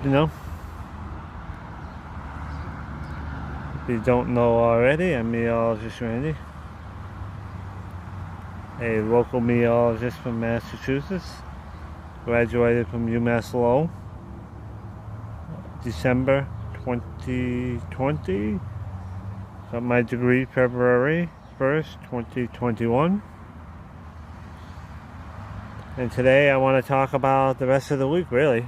You know, if you don't know already, I'm Meteorologist Randy, a local meteorologist from Massachusetts. Graduated from UMass Lowell, December 2020. Got my degree February 1st, 2021. And today I want to talk about the rest of the week, really.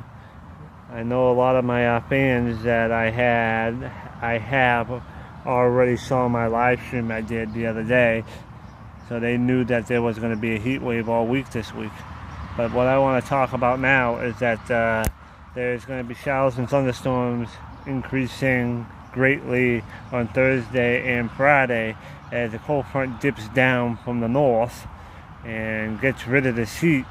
I know a lot of my fans that I have already saw my live stream I did the other day, so they knew that there was going to be a heat wave all week this week. But what I want to talk about now is that there's going to be showers and thunderstorms increasing greatly on Thursday and Friday as the cold front dips down from the north and gets rid of this heat,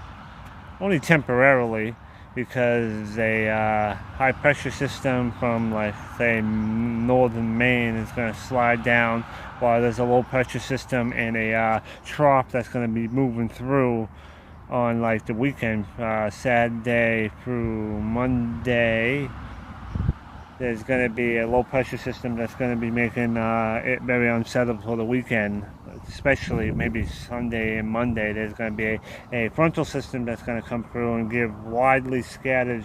only temporarily, because a high pressure system from, like, say, northern Maine is going to slide down, while there's a low pressure system and a trough that's going to be moving through on, like, the weekend, Saturday through Monday. There's going to be a low pressure system that's going to be making it very unsettled for the weekend, especially maybe Sunday and Monday. There's going to be a frontal system that's going to come through and give widely scattered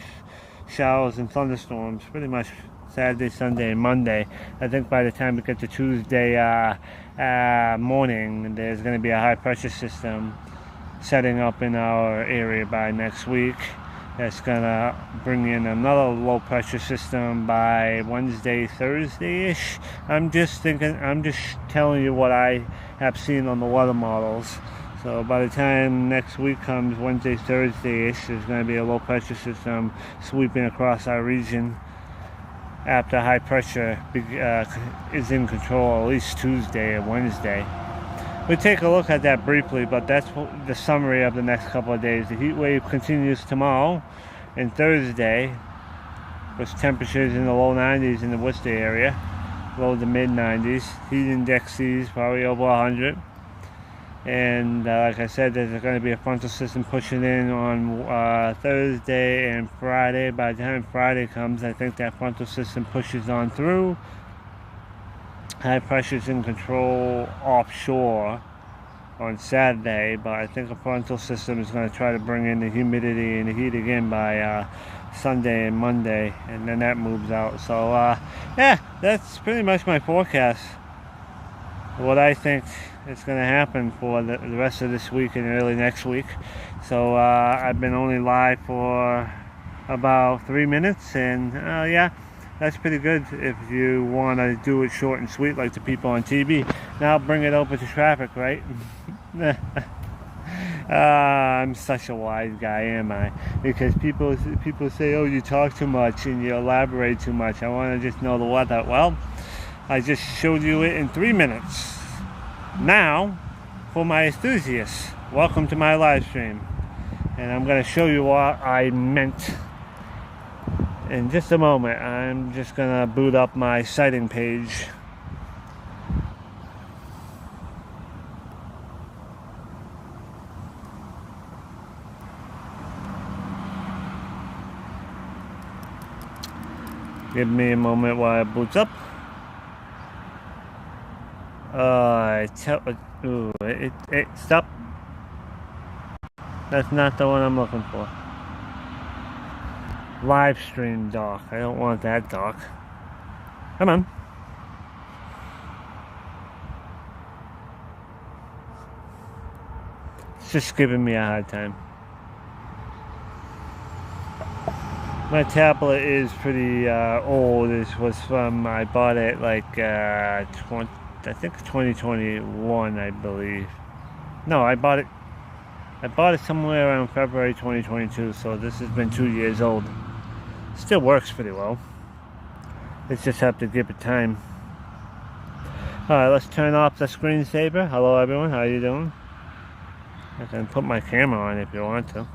showers and thunderstorms pretty much Saturday, Sunday, and Monday. I think by the time we get to Tuesday morning, there's going to be a high pressure system setting up in our area by next week. That's gonna bring in another low pressure system by Wednesday, Thursday-ish. I'm just telling you what I have seen on the weather models. So by the time next week comes, Wednesday, Thursday-ish, there's gonna be a low pressure system sweeping across our region after high pressure is in control, at least Tuesday or Wednesday. We'll take a look at that briefly, but that's the summary of the next couple of days. The heat wave continues tomorrow and Thursday, with temperatures in the low 90s in the Worcester area, low to mid 90s. Heat index is probably over 100. And like I said, there's going to be a frontal system pushing in on Thursday and Friday. By the time Friday comes, I think that frontal system pushes on through. High pressure's in control offshore on Saturday, but I think a frontal system is going to try to bring in the humidity and the heat again by Sunday and Monday, and then that moves out. So yeah, that's pretty much my forecast. What I think is going to happen for the rest of this week and early next week. So I've been only live for about 3 minutes, and yeah, that's pretty good if you want to do it short and sweet like the people on TV. Now bring it over to traffic, right? I'm such a wise guy, am I? Because people say, oh, you talk too much and you elaborate too much. I want to just know the weather. Well, I just showed you it in 3 minutes. Now, for my enthusiasts, welcome to my live stream. And I'm going to show you what I meant in just a moment. I'm just gonna boot up my sighting page. Give me a moment while it boots up. Stop. That's not the one I'm looking for. Live stream dock. I don't want that dock. Come on. It's just giving me a hard time. My tablet is pretty old. This was from, I bought it like I think 2021, I believe. No, I bought it somewhere around February 2022, so this has been 2 years old. Still works pretty well. Let's just have to give it time. Alright, let's turn off the screensaver. Hello everyone, how you doing? I can put my camera on if you want to.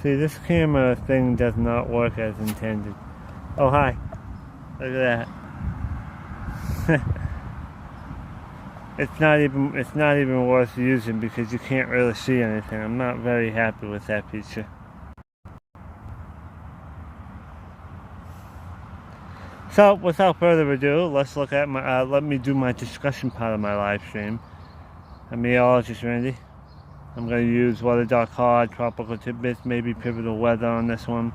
See, this camera thing does not work as intended. Oh, hi. Look at that. It's not even worth using because you can't really see anything. I'm not very happy with that feature. So, without further ado, let's look at my, let me do my discussion part of my live stream. I'm Meteorologist Randy. I'm going to use weather.cod, tropical tidbits, maybe pivotal weather on this one.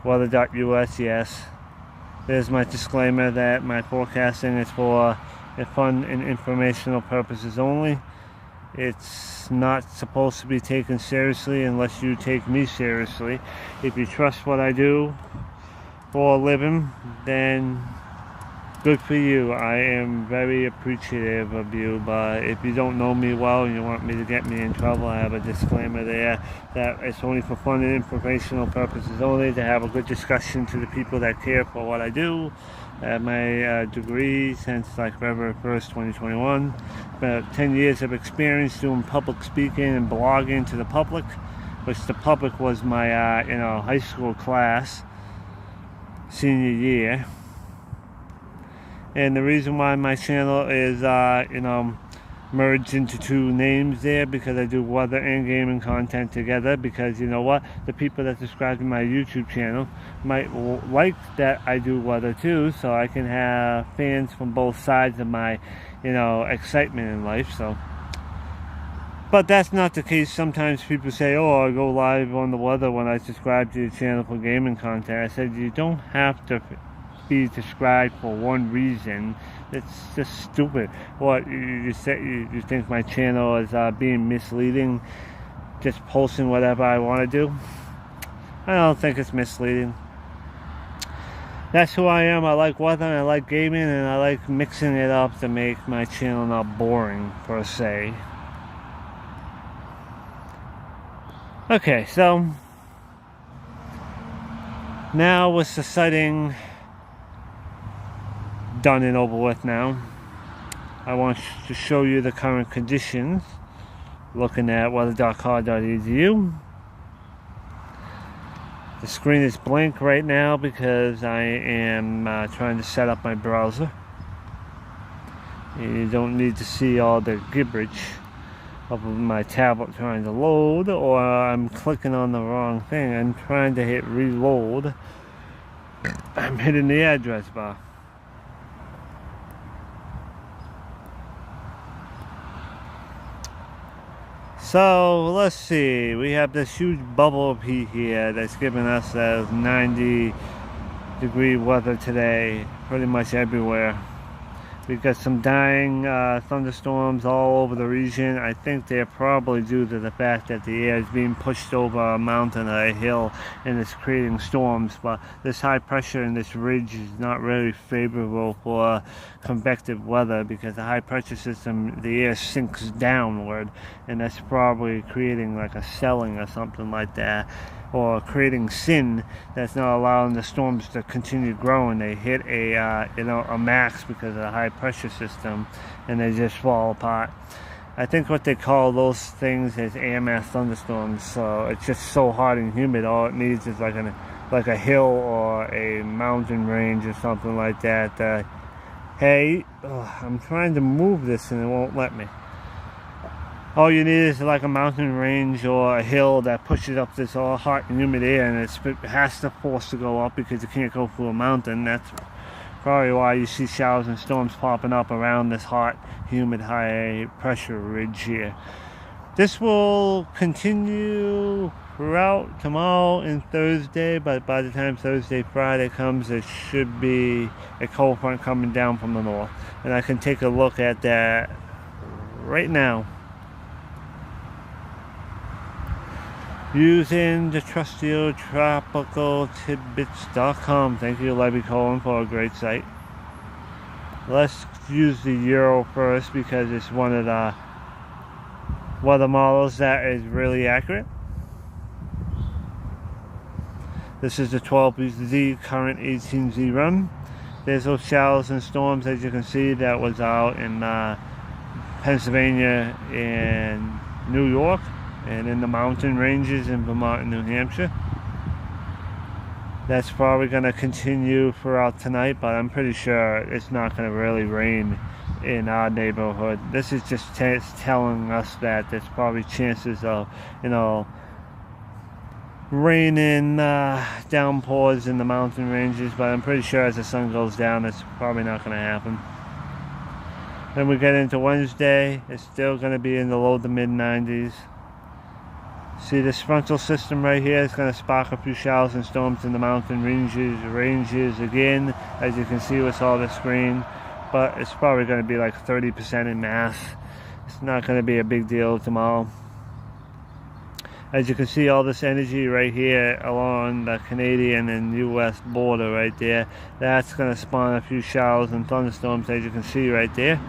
Weather.us, yes. There's my disclaimer that my forecasting is for fun and informational purposes only. It's not supposed to be taken seriously unless you take me seriously. If you trust what I do for a living, then good for you. I am very appreciative of you, but if you don't know me well and you want me to get me in trouble, I have a disclaimer there that it's only for fun and informational purposes only, to have a good discussion to the people that care for what I do. I have my degree since like February 1st, 2021. About 10 years of experience doing public speaking and blogging to the public, which the public was my high school class, senior year. And the reason why my channel is merged into two names there, because I do weather and gaming content together, because you know what, the people that subscribe to my YouTube channel might like that I do weather too, so I can have fans from both sides of my excitement in life. So, but that's not the case. Sometimes people say, oh, I go live on the weather when I subscribe to your channel for gaming content. I said, you don't have to be subscribed for one reason. It's just stupid. What, you think my channel is being misleading, just posting whatever I want to do? I don't think it's misleading. That's who I am. I like weather and I like gaming, and I like mixing it up to make my channel not boring per se. Okay, so now with the sighting done and over with now, I want to show you the current conditions looking at weather.cod.edu. The screen is blank right now because I am trying to set up my browser. You don't need to see all the gibberish of my tablet trying to load, or I'm clicking on the wrong thing. I'm trying to hit reload. I'm hitting the address bar. So let's see, we have this huge bubble of heat here that's giving us a 90-degree weather today, pretty much everywhere. We've got some dying thunderstorms all over the region. I think they're probably due to the fact that the air is being pushed over a mountain or a hill and it's creating storms. But this high pressure in this ridge is not really favorable for convective weather, because the high pressure system, the air sinks downward, and that's probably creating like a celling or something like that, or creating sin that's not allowing the storms to continue growing. They hit a max because of the high pressure system, and they just fall apart. I think what they call those things is air mass thunderstorms. So it's just so hot and humid. All it needs is like a hill or a mountain range or something like that. Hey, I'm trying to move this and it won't let me. All you need is like a mountain range or a hill that pushes up this all hot and humid air, and it has to force to go up because you can't go through a mountain. That's probably why you see showers and storms popping up around this hot, humid, high pressure ridge here. This will continue throughout tomorrow and Thursday, but by the time Thursday, Friday comes, there should be a cold front coming down from the north. And I can take a look at that right now, using the trusty old tropicaltidbits.com. Thank you, Levy Cohen, for a great site. Let's use the Euro first because it's one of the weather models that is really accurate. This is the 12Z current 18Z run. There's those showers and storms, as you can see, that was out in Pennsylvania and New York and in the mountain ranges in Vermont and New Hampshire. That's probably going to continue throughout tonight, but I'm pretty sure it's not going to really rain in our neighborhood. This is just telling us that there's probably chances of, rain and downpours in the mountain ranges, but I'm pretty sure as the sun goes down, it's probably not going to happen. Then we get into Wednesday, it's still going to be in the low to mid 90s. See, this frontal system right here is going to spark a few showers and storms in the mountain ranges again, as you can see with all this green, but it's probably going to be like 30% in mass. It's not going to be a big deal tomorrow. As you can see, all this energy right here along the Canadian and US border right there, that's going to spawn a few showers and thunderstorms, as you can see right there.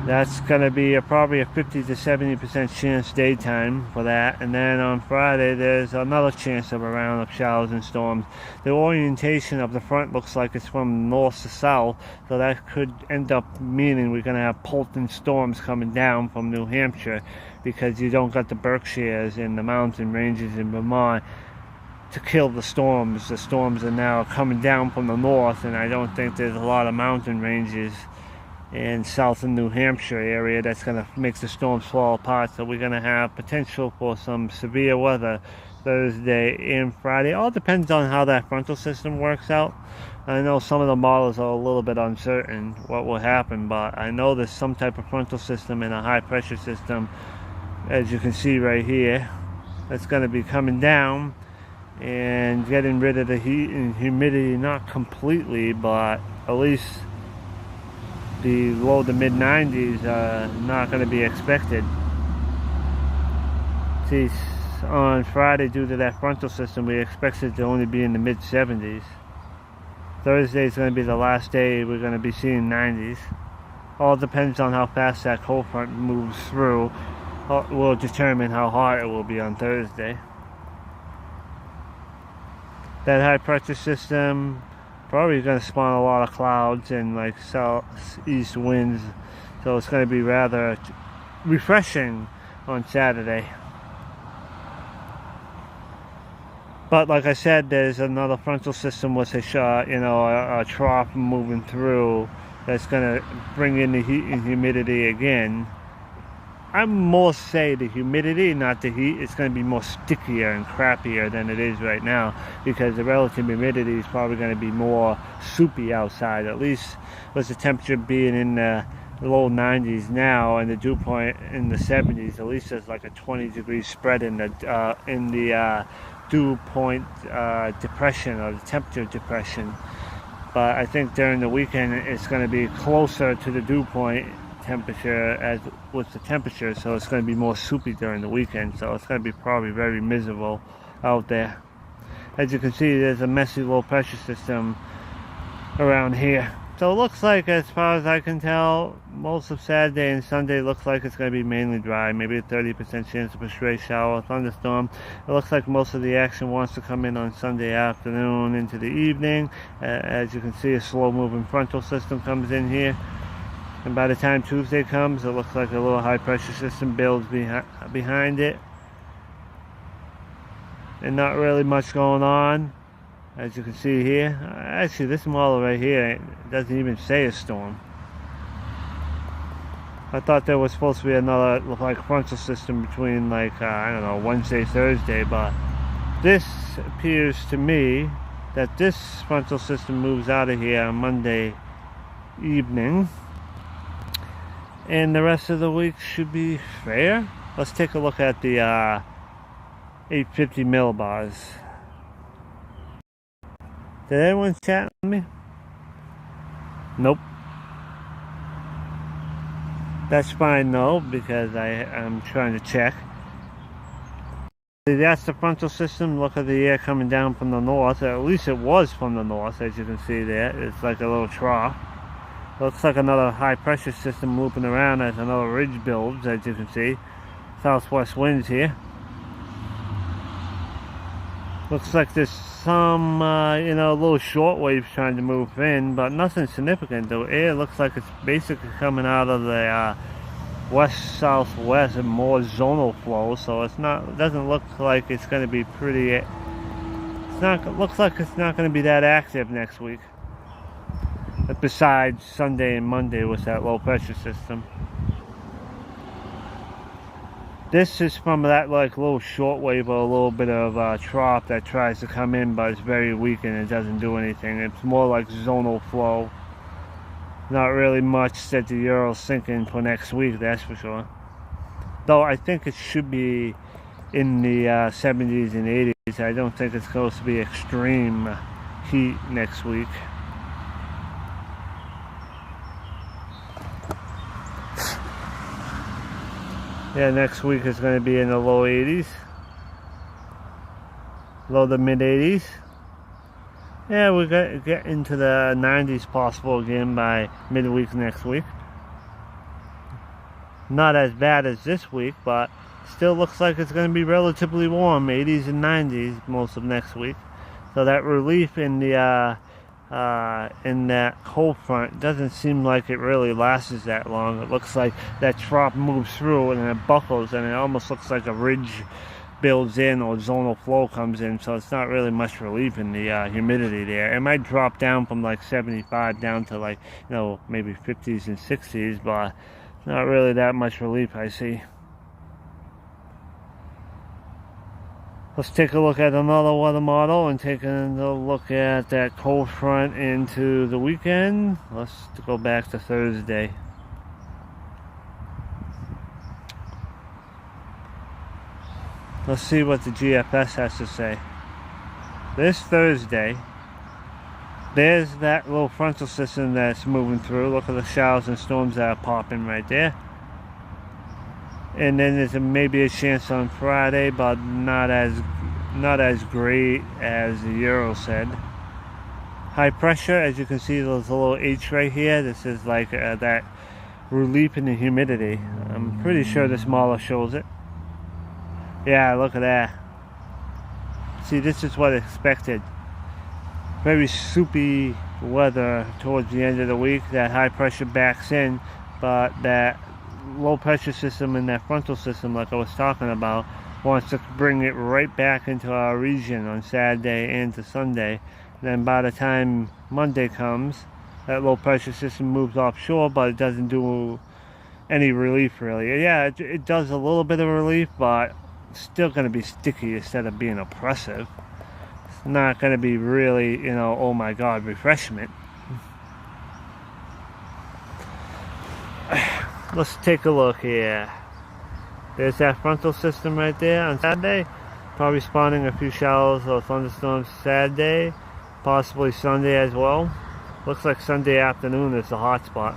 That's going to be probably a 50 to 70% chance daytime for that. And then on Friday, there's another chance of a round of showers and storms. The orientation of the front looks like it's from north to south, so that could end up meaning we're going to have Polton storms coming down from New Hampshire, because you don't got the Berkshires in the mountain ranges in Vermont to kill the storms. The storms are now coming down from the north, and I don't think there's a lot of mountain ranges in south and New Hampshire area that's going to make the storms fall apart. So we're going to have potential for some severe weather Thursday and Friday. All depends on how that frontal system works out. I know some of the models are a little bit uncertain what will happen, but I know there's some type of frontal system and a high pressure system, as you can see right here, that's going to be coming down and getting rid of the heat and humidity, not completely, but at least the low to mid 90s are not going to be expected. See, on Friday, due to that frontal system, we expect it to only be in the mid 70s. Thursday is going to be the last day we're going to be seeing 90s. All depends on how fast that cold front moves through. Will determine how hot it will be on Thursday. That high pressure system probably going to spawn a lot of clouds and like southeast winds, so it's going to be rather refreshing on Saturday. But like I said, there's another frontal system with a trough moving through that's going to bring in the heat and humidity again. I'm more say the humidity, not the heat. It's going to be more stickier and crappier than it is right now, because the relative humidity is probably going to be more soupy outside, at least with the temperature being in the low 90s now and the dew point in the 70s. At least there's like a 20-degree spread in the dew point depression, or the temperature depression. But I think during the weekend it's going to be closer to the dew point temperature as with the temperature, so it's going to be more soupy during the weekend, so it's going to be probably very miserable out there. As you can see, there's a messy low pressure system around here, so it looks like, as far as I can tell, most of Saturday and Sunday looks like it's going to be mainly dry, maybe a 30% chance of a stray shower or thunderstorm. It looks like most of the action wants to come in on Sunday afternoon into the evening. As you can see, a slow moving frontal system comes in here. And by the time Tuesday comes, it looks like a little high pressure system builds behind it. And not really much going on, as you can see here. Actually, this model right here doesn't even say a storm. I thought there was supposed to be another like frontal system between I don't know, Wednesday, Thursday, but this appears to me that this frontal system moves out of here on Monday evening. And the rest of the week should be fair. Let's take a look at the 850 millibars. Did anyone chat with me? Nope. That's fine though, because I'm trying to check. See, that's the frontal system. Look at the air coming down from the north. At least it was from the north, as you can see there. It's like a little trough. Looks like another high pressure system looping around as another ridge builds, as you can see. Southwest winds here. Looks like there's some, little short waves trying to move in, but nothing significant. The air looks like it's basically coming out of the west southwest and more zonal flow, so it doesn't look like it's going to be pretty. It looks like it's not going to be that active next week. But besides Sunday and Monday with that low pressure system. This is from that like little shortwave or a little bit of trough that tries to come in, but it's very weak and it doesn't do anything. It's more like zonal flow. Not really much that the Euro's thinking for next week, that's for sure. Though I think it should be in the 70s and 80s. I don't think it's supposed to be extreme heat next week. Yeah, next week is going to be in the low 80s. Low to mid 80s. Yeah, we're going to get into the 90s possible again by midweek next week. Not as bad as this week, but still looks like it's going to be relatively warm, 80s and 90s most of next week. So that relief in the in that cold front doesn't seem like it really lasts that long. It looks like that trough moves through and it buckles, and it almost looks like a ridge builds in or zonal flow comes in, so it's not really much relief in the humidity there. It might drop down from like 75 down to like, maybe 50s and 60s, but not really that much relief I see. Let's take a look at another weather model and take a look at that cold front into the weekend. Let's go back to Thursday. Let's see what the GFS has to say. This Thursday, there's that little frontal system that's moving through. Look at the showers and storms that are popping right there. And then there's maybe a chance on Friday, but not as great as the Euro said. High pressure, as you can see, there's a little H right here. This is like that relief in the humidity. I'm pretty sure this model shows it. Yeah, look at that. See, this is what I expected. Very soupy weather towards the end of the week. That high pressure backs in, but that low pressure system and that frontal system, like I was talking about, wants to bring it right back into our region on Saturday and to Sunday. Then by the time Monday comes, that low pressure system moves offshore, but it doesn't do any relief really. Yeah, it does a little bit of relief, but it's still going to be sticky instead of being oppressive. It's not going to be really, oh my God, refreshment. Let's take a look here. There's that frontal system right there on Saturday. Probably spawning a few showers or thunderstorms Saturday, possibly Sunday as well. Looks like Sunday afternoon is the hot spot.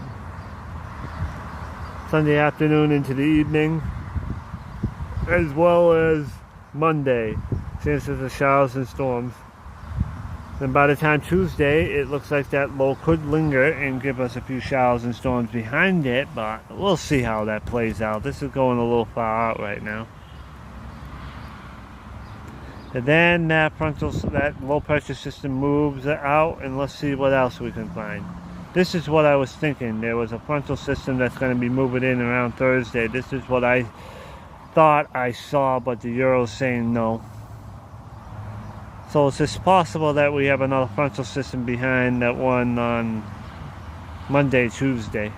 Sunday afternoon into the evening, as well as Monday, chances of showers and storms. Then by the time Tuesday, it looks like that low could linger and give us a few showers and storms behind it, but we'll see how that plays out. This is going a little far out right now. And then that low pressure system moves out, and let's see what else we can find. This is what I was thinking. There was a frontal system that's going to be moving in around Thursday. This is what I thought I saw, but the Euro's saying no. So it's just possible that we have another frontal system behind that one on Monday, Tuesday.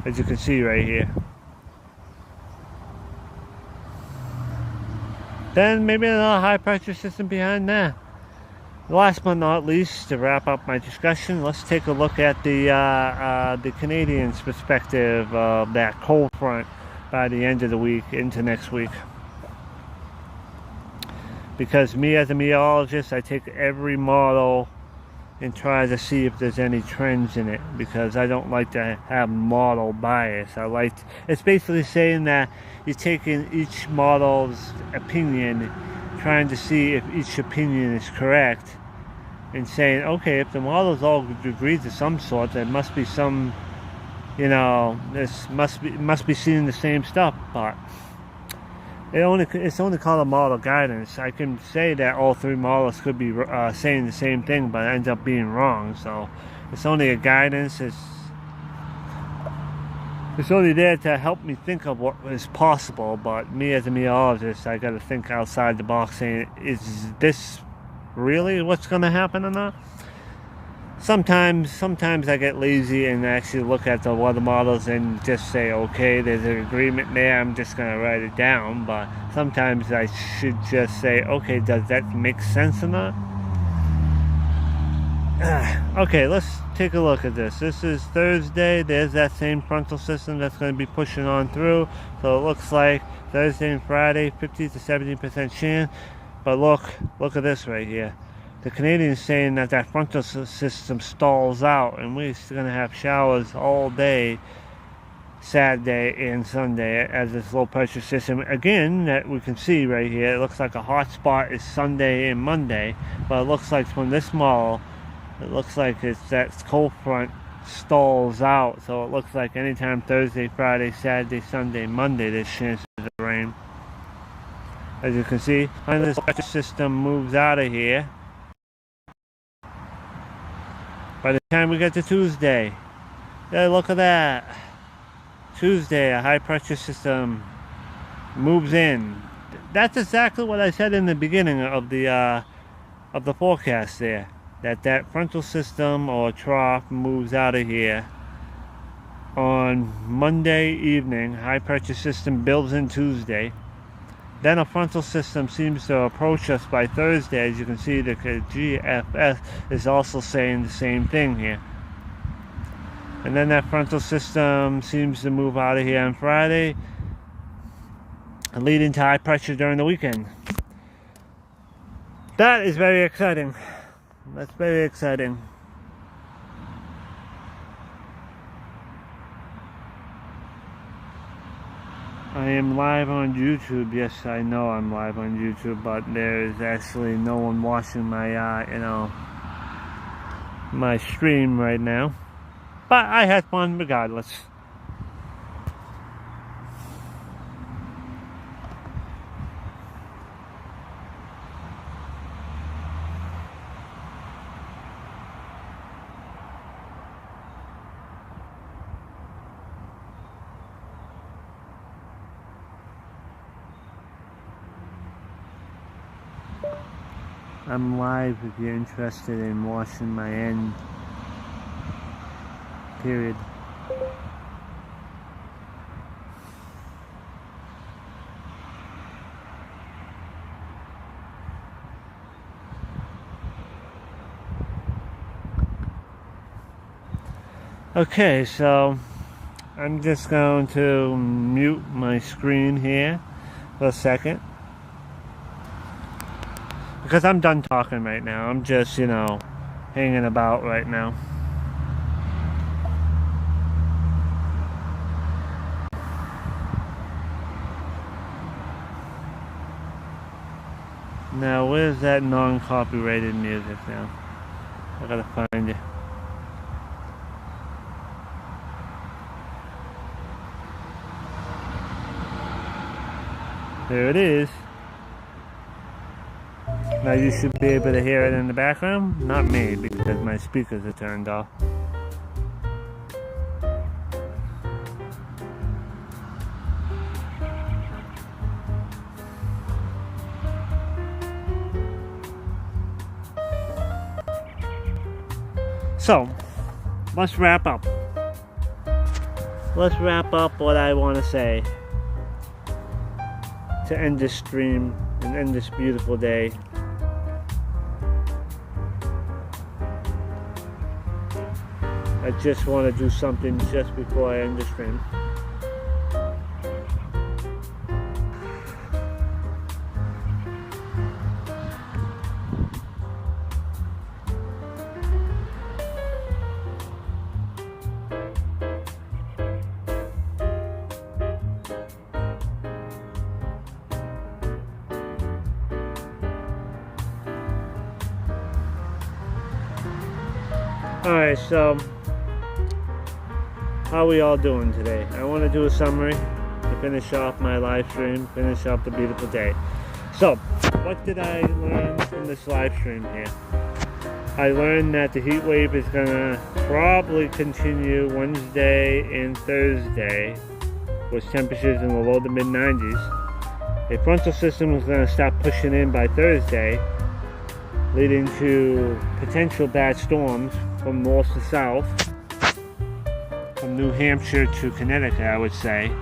As you can see right here. Then maybe another high pressure system behind that. Last but not least, to wrap up my discussion, let's take a look at the Canadians' perspective of that cold front by the end of the week into next week. Because me as a meteorologist, I take every model and try to see if there's any trends in it, because I don't like to have model bias. It's basically saying that you're taking each model's opinion, trying to see if each opinion is correct, and saying, okay, if the models all agree to some sort, there must be some, this must be seeing the same stuff. But it's only called a model guidance. I can say that all three models could be saying the same thing, but it ends up being wrong. So it's only a guidance. It's only there to help me think of what is possible, but me as a meteorologist, I gotta think outside the box, saying, is this really what's gonna happen or not? Sometimes I get lazy and actually look at the weather models and just say, okay, there's an agreement there, I'm just gonna write it down. But sometimes I should just say, okay, does that make sense or not? Okay, let's take a look at this. This is Thursday. There's that same frontal system that's going to be pushing on through. So it looks like Thursday and Friday, 50 to 70% chance. But look at this right here. The Canadians saying that that frontal system stalls out, and we're going to have showers all day, Saturday and Sunday, as this low pressure system again that we can see right here. It looks like a hot spot is Sunday and Monday, but it looks like from this model, it looks like it's that cold front stalls out. So it looks like anytime Thursday, Friday, Saturday, Sunday, Monday, there's chances of rain. As you can see, when this pressure system moves out of here, by the time we get to Tuesday, yeah, look at that. Tuesday, a high pressure system moves in. That's exactly what I said in the beginning of the forecast there. That frontal system or trough moves out of here on Monday evening. High pressure system builds in Tuesday. Then a frontal system seems to approach us by Thursday. As you can see, the GFS is also saying the same thing here. And then that frontal system seems to move out of here on Friday, leading to high pressure during the weekend. That is very exciting. That's very exciting. I am live on YouTube. Yes, I know I'm live on YouTube, but there is actually no one watching my, my stream right now. But I had fun regardless. I'm live if you're interested in watching my end. Period. Okay, so I'm just going to mute my screen here for a second, because I'm done talking right now. I'm just, hanging about right now. Now, where's that non-copyrighted music now? I gotta find it. There it is. Now you should be able to hear it in the background. Not me, because my speakers are turned off. So, let's wrap up. Let's wrap up what I want to say to end this stream and end this beautiful day. I just want to do something just before I end the stream. Alright, so how are we all doing today? I want to do a summary to finish off my live stream, finish off the beautiful day. So, what did I learn from this live stream here? I learned that the heat wave is going to probably continue Wednesday and Thursday with temperatures in the low to mid 90s. A frontal system is going to start pushing in by Thursday, leading to potential bad storms from north to south, from New Hampshire to Connecticut, I would say.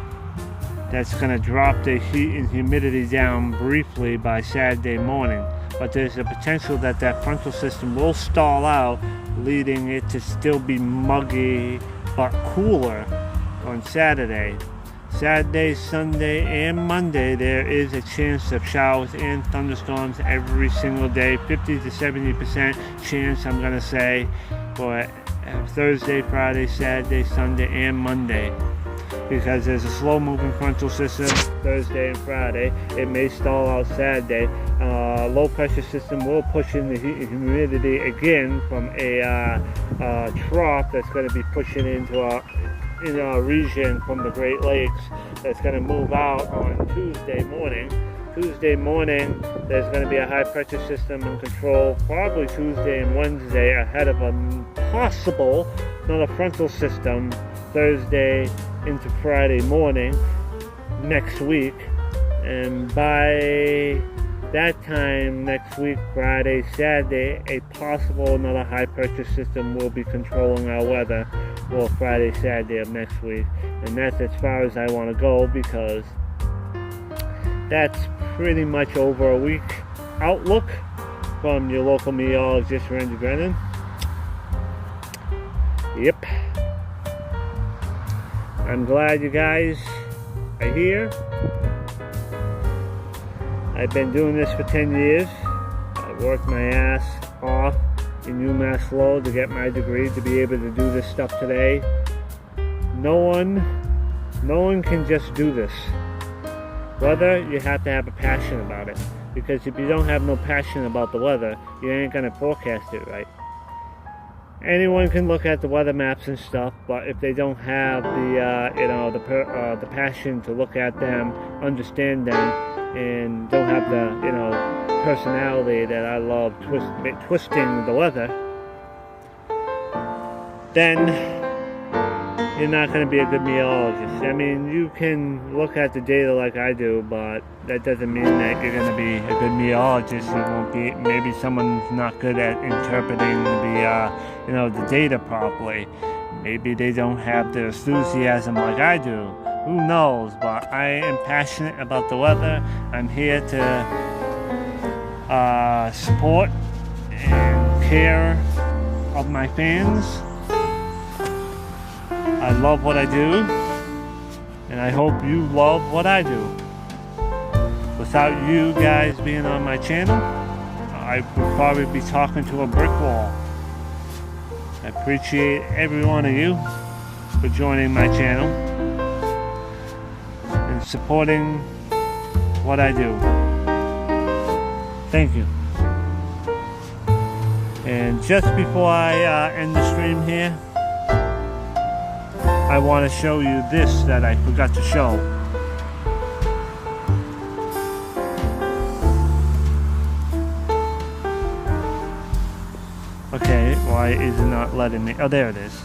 That's going to drop the heat and humidity down briefly by Saturday morning. But there's a potential that that frontal system will stall out, leading it to still be muggy but cooler on Saturday. Saturday, Sunday, and Monday, there is a chance of showers and thunderstorms every single day. 50 to 70% chance, I'm going to say, for Thursday, Friday, Saturday, Sunday, and Monday. Because there's a slow-moving frontal system Thursday and Friday. It may stall out Saturday. Low-pressure system will push in the humidity again from a trough that's going to be pushing into our region from the Great Lakes. That's going to move out on Tuesday morning. Tuesday morning, there's going to be a high-pressure system in control probably Tuesday and Wednesday ahead of a possible, not a frontal system, Thursday into Friday morning next week. And by that time next week, Friday, Saturday, a possible another high-pressure system will be controlling our weather for Friday, Saturday of next week. And that's as far as I want to go, because that's pretty much over a week outlook from your local meteorologist Randy. Yep. I'm glad you guys are here. I've been doing this for 10 years. I worked my ass off in UMass Lowell to get my degree to be able to do this stuff today. No one can just do this. Weather, you have to have a passion about it. Because if you don't have no passion about the weather, you ain't gonna forecast it right. Anyone can look at the weather maps and stuff, but if they don't have the passion to look at them, understand them, and don't have the personality that I love twisting the weather, then you're not going to be a good meteorologist. I mean, you can look at the data like I do, but that doesn't mean that you're going to be a good meteorologist. You won't be. Maybe someone's not good at interpreting the data properly. Maybe they don't have the enthusiasm like I do. Who knows? But I am passionate about the weather. I'm here to support and care of my fans. I love what I do, and I hope you love what I do. Without you guys being on my channel, I would probably be talking to a brick wall. I appreciate every one of you for joining my channel and supporting what I do. Thank you. And just before I end the stream here, I want to show you this that I forgot to show. Okay, why is it not letting me? Oh, there it is.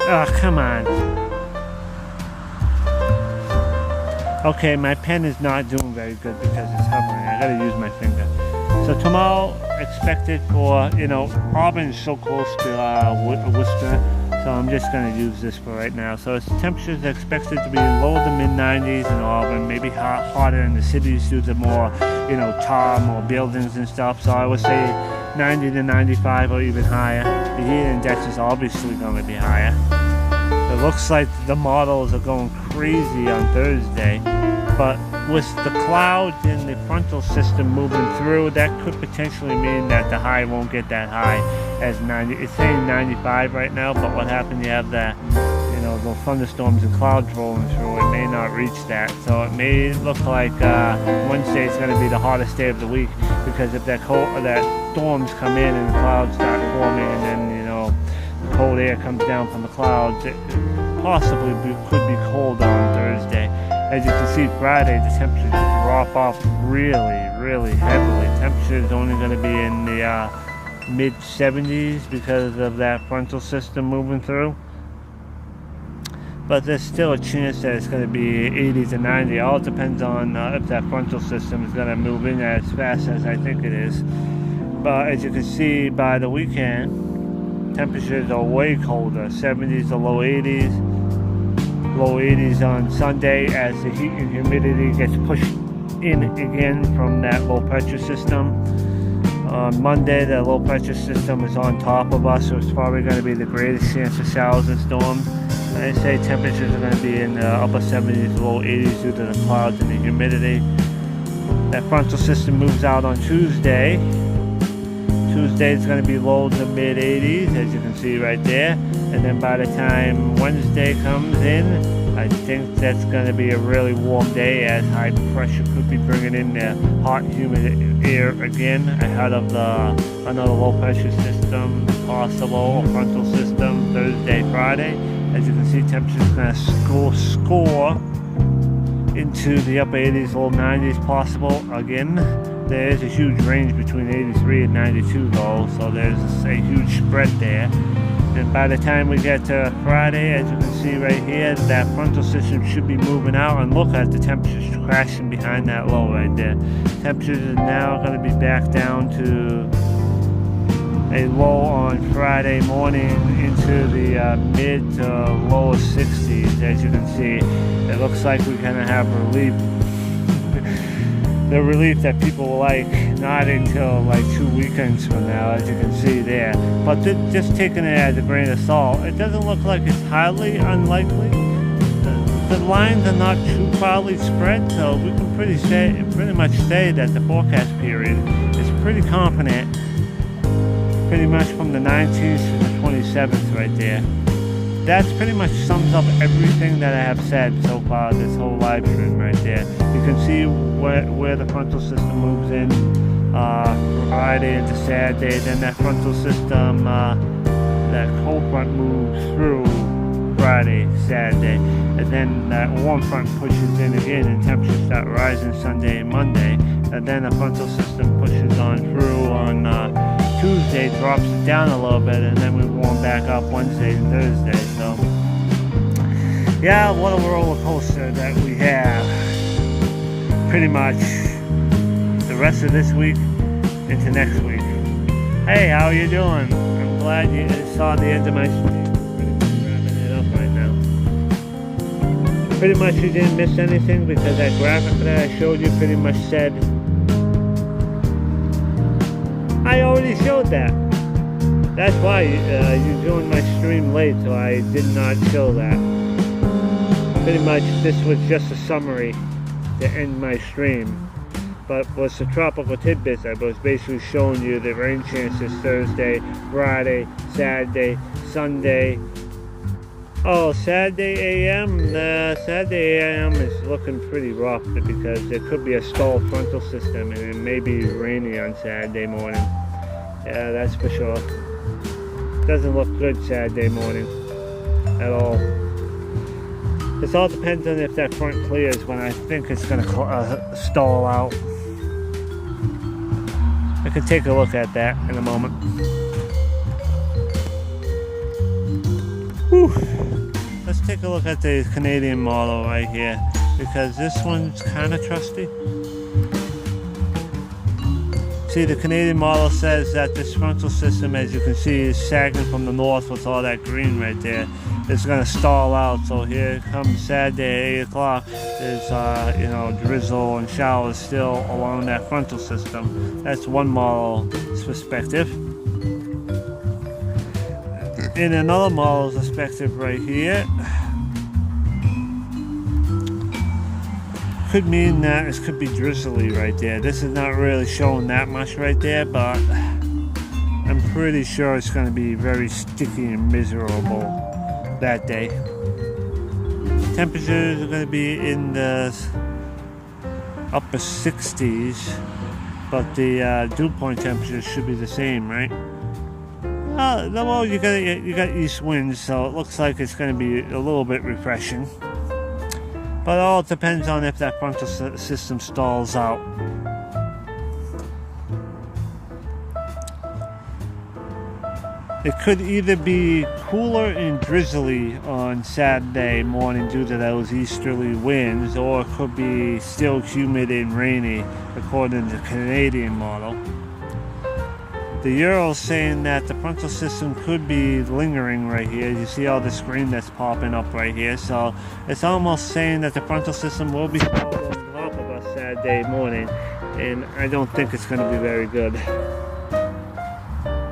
Oh, come on. Okay, my pen is not doing very good because it's hovering. I gotta use my finger. So tomorrow, expected for, Auburn is so close to Worcester, so I'm just going to use this for right now. So its temperatures are expected to be low to mid 90s in Auburn, maybe hotter in the cities due to more, tar, more buildings and stuff. So I would say 90 to 95 or even higher. The heat index is obviously going to be higher. It looks like the models are going crazy on Thursday, but with the clouds and the frontal system moving through, that could potentially mean that the high won't get that high as 90. It's saying 95 right now, but what happened? You have the, those thunderstorms and clouds rolling through. It may not reach that, so it may look like Wednesday is going to be the hottest day of the week, because if that storms come in and the clouds start forming, and then the cold air comes down from the clouds, it possibly could be cold on Thursday. As you can see, Friday the temperatures drop off really heavily. Temperature is only going to be in the mid 70s because of that frontal system moving through. But there's still a chance that it's going to be 80 to 90. All depends on if that frontal system is going to move in as fast as I think it is. But as you can see, by the weekend, temperatures are way colder. 70s to low 80s. Low 80s on Sunday as the heat and humidity gets pushed in again from that low pressure system. On Monday, the low pressure system is on top of us, so it's probably going to be the greatest chance of showers and storms. I say temperatures are going to be in the upper 70s to low 80s due to the clouds and the humidity. That frontal system moves out on Tuesday. Tuesday is going to be low to mid 80s, as you can see right there. And then by the time Wednesday comes in, I think that's going to be a really warm day, as high pressure could be bringing in the hot, humid air again ahead of another low pressure system, possible frontal system Thursday, Friday. As you can see, temperature is going to score into the upper 80s, low 90s possible again. There is a huge range between 83 and 92 though, so there's a huge spread there. And by the time we get to Friday, as you can see right here, that frontal system should be moving out, and look at the temperatures crashing behind that low right there. Temperatures are now going to be back down to a low on Friday morning into the mid to lower 60s. As you can see, it looks like we're going to have relief. The relief that people like, not until like 2 weekends from now, as you can see there. But just taking it as a grain of salt, it doesn't look like it's highly unlikely. The lines are not too farly spread, so we can pretty much say that the forecast period is pretty confident, pretty much from the 19th to the 27th right there. That pretty much sums up everything that I have said so far this whole live stream right there. You can see where the frontal system moves in Friday into Saturday, then that frontal system, that cold front moves through Friday, Saturday, and then that warm front pushes in again and temperatures start rising Sunday and Monday, and then the frontal system pushes on through on Tuesday, drops it down a little bit, and then we warm back up Wednesday and Thursday. So yeah, what a roller coaster that we have pretty much the rest of this week into next week. Hey, how are you doing? I'm glad you saw the end of my stream. Wrapping it up right now. Pretty much you didn't miss anything, because that graphic that I showed you pretty much said, I already showed that. That's why you're doing my stream late, so I did not show that. Pretty much this was just a summary to end my stream. But was the tropical tidbits. I was basically showing you the rain chances Thursday, Friday, Saturday, Sunday. Oh, Saturday AM? Saturday AM is looking pretty rough because there could be a stalled frontal system, and it may be rainy on Saturday morning. Yeah, that's for sure. Doesn't look good Saturday morning at all. This all depends on if that front clears, when I think it's going to stall out. I can take a look at that in a moment. Whew. Let's take a look at the Canadian model right here, because this one's kind of trusty. See, the Canadian model says that this frontal system, as you can see, is sagging from the north with all that green right there. It's going to stall out. So here comes Saturday, 8 o'clock. There's, drizzle and showers still along that frontal system. That's one model's perspective. In another model's perspective right here, could mean that it could be drizzly right there. This is not really showing that much right there, but I'm pretty sure it's going to be very sticky and miserable that day. Temperatures are going to be in the upper 60s, but the dew point temperatures should be the same, right? Well, you got east winds, so it looks like it's going to be a little bit refreshing. But it all depends on if that frontal system stalls out. It could either be cooler and drizzly on Saturday morning due to those easterly winds, or it could be still humid and rainy according to the Canadian model. The Euro's saying that the frontal system could be lingering right here. You see all the screen that's popping up right here, so it's almost saying that the frontal system will be on top of us Saturday morning, and I don't think it's going to be very good.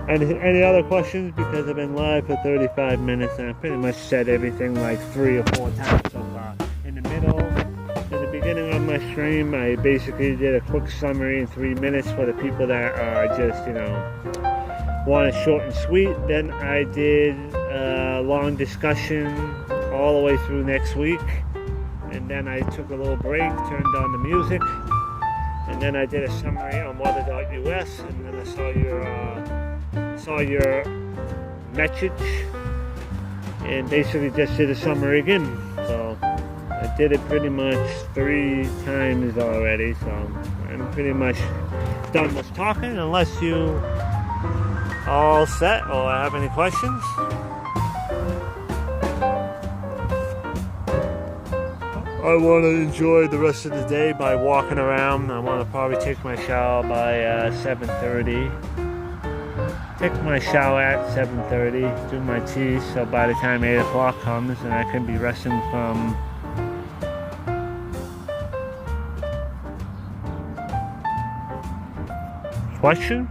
Any other questions? Because I've been live for 35 minutes and I pretty much said everything like 3 or 4 times so far. In the middle, in the beginning of my stream, I basically did a quick summary in 3 minutes for the people that are just, want it short and sweet. Then I did a long discussion all the way through next week. And then I took a little break, turned on the music. And then I did a summary on weather.us. And then I saw your message and basically just did a summary again. So I did it pretty much 3 times already, so I'm pretty much done with talking unless you all set or have any questions. I want to enjoy the rest of the day by walking around. I want to probably take my shower by 7:30. Take my shower at 7:30, do my tea, so by the time 8 o'clock comes and I can be resting from question?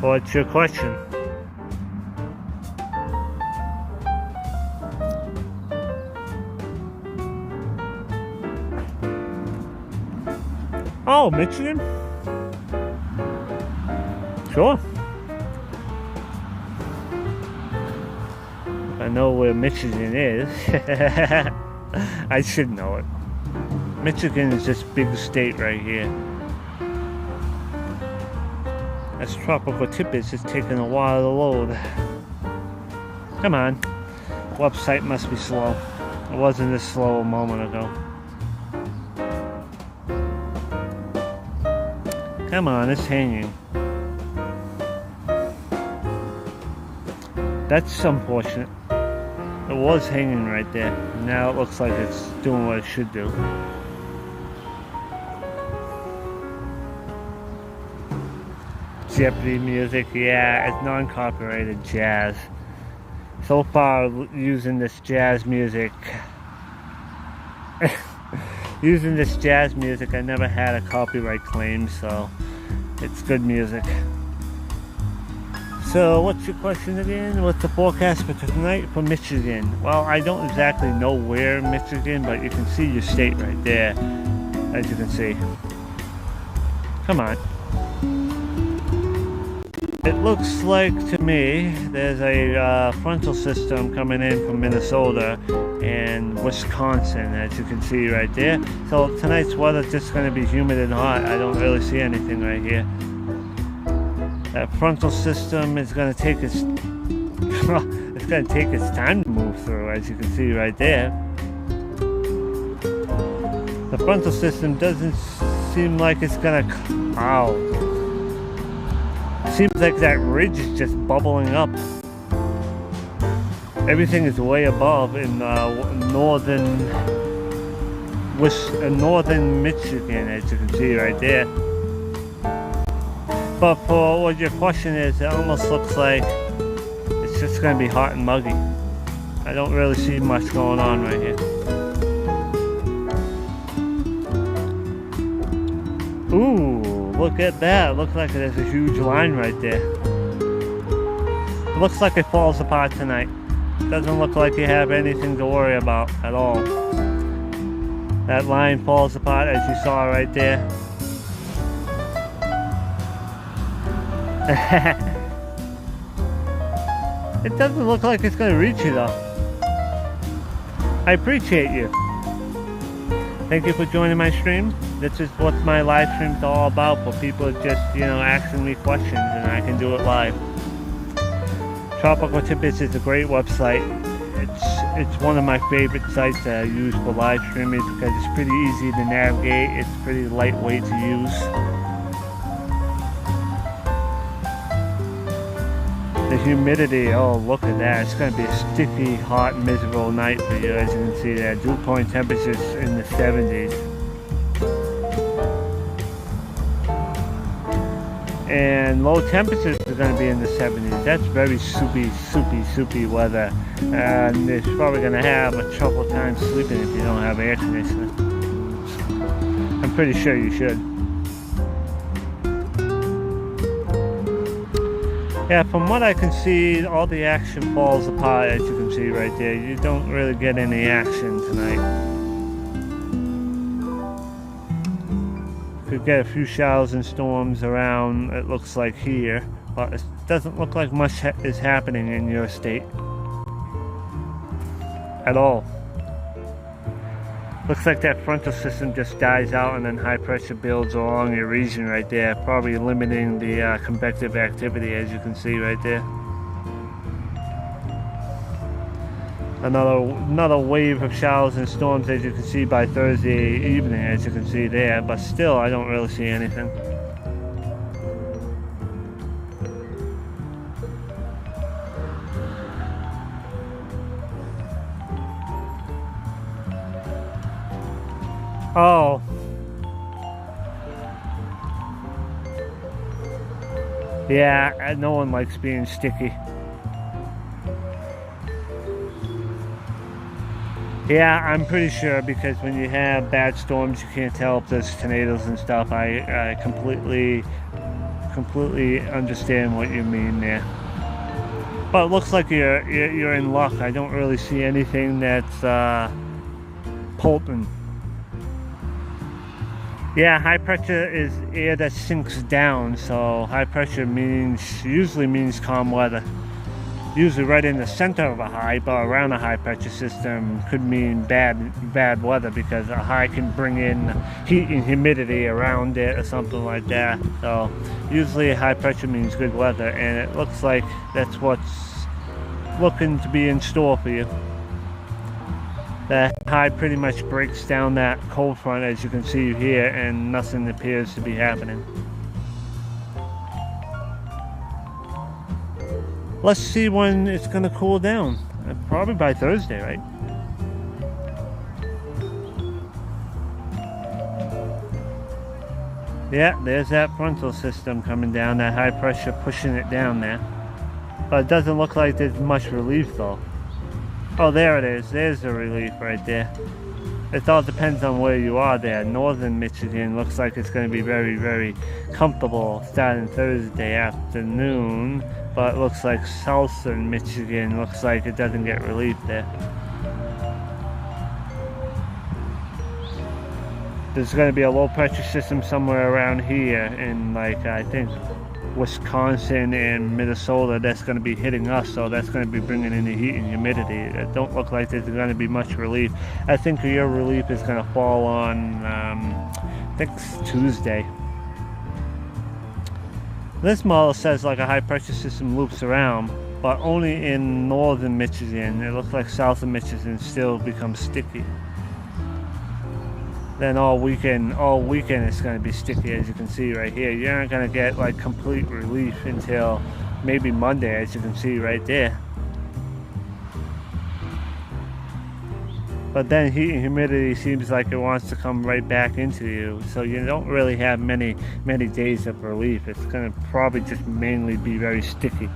What's your question? Oh, Michigan? Sure. I know where Michigan is. I should know it. Michigan is this big state right here. That's tropical tidbits. It's taking a while to load. Come on. Website must be slow. It wasn't this slow a moment ago. Come on, it's hanging. That's unfortunate. It was hanging right there. Now it looks like it's doing what it should do. Jeopardy music, yeah, it's non-copyrighted jazz. So far, using this jazz music, I never had a copyright claim, so it's good music. So, what's your question again? What's the forecast for tonight for Michigan? Well, I don't exactly know where in Michigan, but you can see your state right there, as you can see. Come on. It looks like to me there's a frontal system coming in from Minnesota and Wisconsin, as you can see right there. So tonight's weather's just going to be humid and hot. I don't really see anything right here. That frontal system is going to take its time to move through, as you can see right there. The frontal system doesn't seem like it's going to... Ow. Seems like that ridge is just bubbling up. Everything is way above in northern Michigan, as you can see right there. But for what your question is, it almost looks like it's just going to be hot and muggy. I don't really see much going on right here. Ooh. Look at that. Looks like there's a huge line right there. It looks like it falls apart tonight. Doesn't look like you have anything to worry about at all. That line falls apart as you saw right there. It doesn't look like it's going to reach you though. I appreciate you. Thank you for joining my stream. This is what my live stream's all about, for people just, asking me questions, and I can do it live. Tropical Tidbits is a great website. it's one of my favorite sites that I use for live streaming because it's pretty easy to navigate. It's pretty lightweight to use. The humidity, oh look at that, it's going to be a sticky, hot, miserable night for you. As you can see there, dew point temperatures in the 70s. And low temperatures are going to be in the 70s. That's very soupy weather. And it's probably going to have a trouble time sleeping if you don't have air conditioning. I'm pretty sure you should. Yeah, from what I can see, all the action falls apart, as you can see right there. You don't really get any action tonight. Could get a few showers and storms around, it looks like here, but it doesn't look like much is happening in your state at all. Looks like that frontal system just dies out and then high pressure builds along your region right there, probably limiting the convective activity, as you can see right there. Another wave of showers and storms, as you can see, by Thursday evening, as you can see there, but still I don't really see anything. Oh. Yeah, no one likes being sticky. Yeah, I'm pretty sure, because when you have bad storms, you can't tell if there's tornadoes and stuff. I completely understand what you mean there. But it looks like you're in luck. I don't really see anything that's potent. Yeah, high pressure is air that sinks down, so high pressure usually means calm weather. Usually right in the center of a high, but around a high pressure system could mean bad weather, because a high can bring in heat and humidity around it or something like that. So usually high pressure means good weather, and it looks like that's what's looking to be in store for you. That high pretty much breaks down that cold front, as you can see here, and nothing appears to be happening. Let's see when it's going to cool down. Probably by Thursday, right? Yeah, there's that frontal system coming down, that high pressure pushing it down there. But it doesn't look like there's much relief though. Oh, there it is. There's the relief right there. It all depends on where you are there. Northern Michigan looks like it's going to be very comfortable starting Thursday afternoon. But it looks like southern Michigan looks like it doesn't get relief there. There's going to be a low pressure system somewhere around here in, like, I think Wisconsin and Minnesota that's going to be hitting us, so that's going to be bringing in the heat and humidity. It don't look like there's going to be much relief. I think your relief is going to fall on I think it's Tuesday. This model says like a high pressure system loops around, but only in northern Michigan. It looks like southern Michigan still becomes sticky. Then all weekend it's going to be sticky, as you can see right here. You're not going to get like complete relief until maybe Monday, as you can see right there. But then heat and humidity seems like it wants to come right back into you, so you don't really have many days of relief. It's going to probably just mainly be very sticky.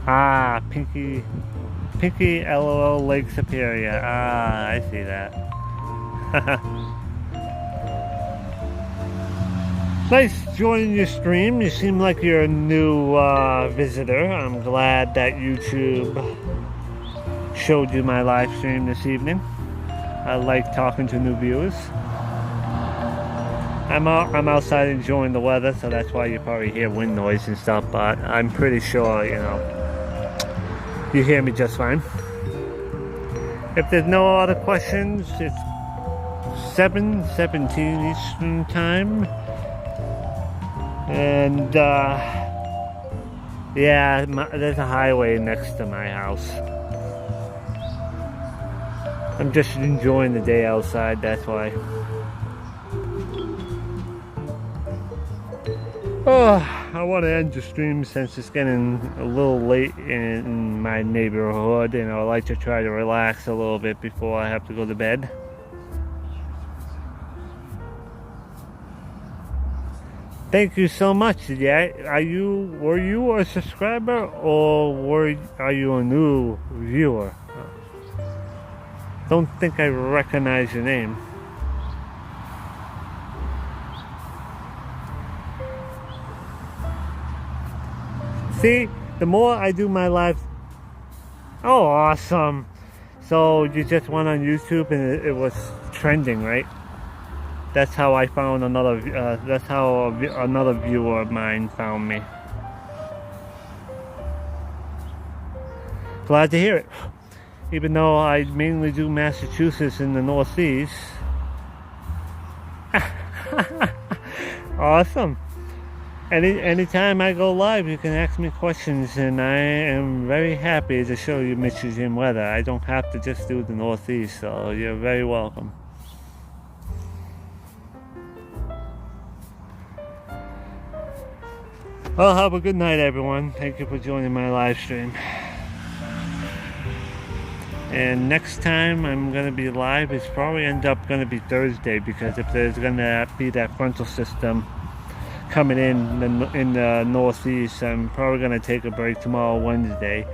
Ah, Pinky LOL Lake Superior. Ah, I see that. Nice joining your stream. You seem like you're a new visitor. I'm glad that YouTube showed you my live stream this evening. I like talking to new viewers. I'm outside enjoying the weather, so that's why you probably hear wind noise and stuff, but I'm pretty sure, you know, you hear me just fine. If there's no other questions, it's 7:17 Eastern time. And Yeah, there's a highway next to my house. I'm just enjoying the day outside, that's why. Oh, I want to end the stream since it's getting a little late in my neighborhood, and I would like to try to relax a little bit before I have to go to bed. Thank you so much. Yeah, were you a subscriber, or are you a new viewer? Don't think I recognize your name. See, the more I do my live... Oh, awesome. So you just went on YouTube and it was trending, right? That's how I found another, that's how another viewer of mine found me. Glad to hear it. Even though I mainly do Massachusetts in the Northeast. Awesome. Anytime I go live, you can ask me questions, and I am very happy to show you Michigan weather. I don't have to just do the Northeast, so you're very welcome. Well, have a good night, everyone. Thank you for joining my live stream. And next time I'm going to be live, it's probably end up going to be Thursday, because if there's going to be that frontal system coming in the Northeast, I'm probably going to take a break tomorrow, Wednesday.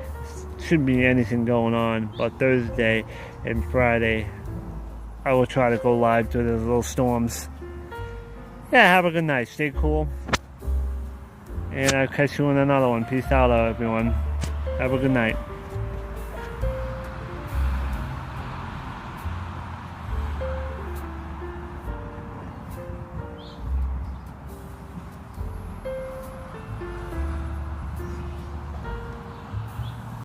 Shouldn't be anything going on, but Thursday and Friday I will try to go live to those little storms. Yeah, have a good night. Stay cool. And I'll catch you in another one. Peace out, everyone. Have a good night.